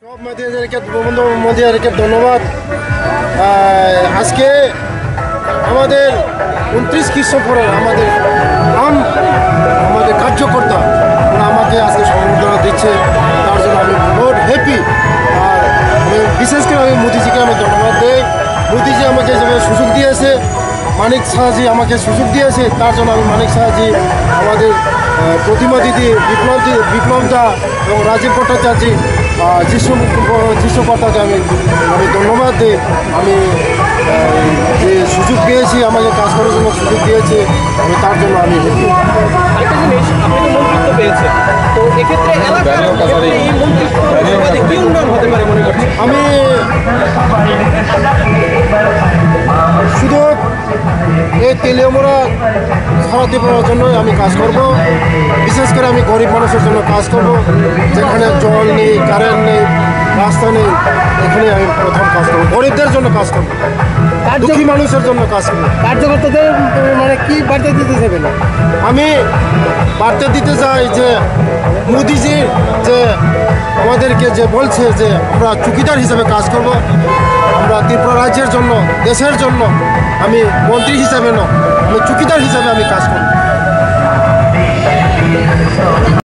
সব মোদিকে ধন্যবাদ। আজকে আমাদের 29 খ্রিস্টপূর্বের আমাদের কার্যকর্তা আমাকে আজকে সম্বর্ধনা দিচ্ছে, তার জন্য আমি বহুত হ্যাপি। আর বিশেষ করে আমি মোদিজিকে ধন্যবাদ দিই। মোদিজি আমাকে যেভাবে সুযোগ দিয়েছে, মানিক সাহাজি আমাকে সুযোগ দিয়েছে, তার জন্য আমি মানিক সাহাজি, আমাদের প্রতিমা দিদি, বিপ্লবদা এবং রাজীব ভট্টাচার্য, যিশু কর্তাকে আমি ধন্যবাদ দিই। আমি যে সুযোগ পেয়েছি, আমাকে কাজ করার জন্য সুযোগ দিয়েছে, আমি তার জন্য আমি একটা জিনিস, আপনি তো মন্ত্রিত্ব পেয়েছেন, তো এক্ষেত্রে এলাকার এই মন্ত্রিত্ব কি উন্নয়ন হতে পারে মনে করছেন? আমি শুধু এই তেলিয়ামোড়া সারাতে পারার জন্যই আমি কাজ করব। বিশেষ করে আমি গরিব মানুষের জন্য কাজ করব, যেখানে জল নেই, কারেন্ট নেই, রাস্তা নেই, এখানে আমি প্রথম কাজ করব। গরিবদের জন্য কাজ করব, দুঃখী মানুষের জন্য কাজ করব। কার্যকর্তাদের মানে কি বার্তা দিতে চাইবেন? আমি বার্তা দিতে চাই যে মোদিজি যে আমাদেরকে যে বলছে যে আমরা চুকিদার হিসেবে কাজ করব, আমরা ত্রিপুরা রাজ্যের জন্য, দেশের জন্য, আমি মন্ত্রী হিসাবে নয়, আমি চুকিদার হিসাবে আমি কাজ করব।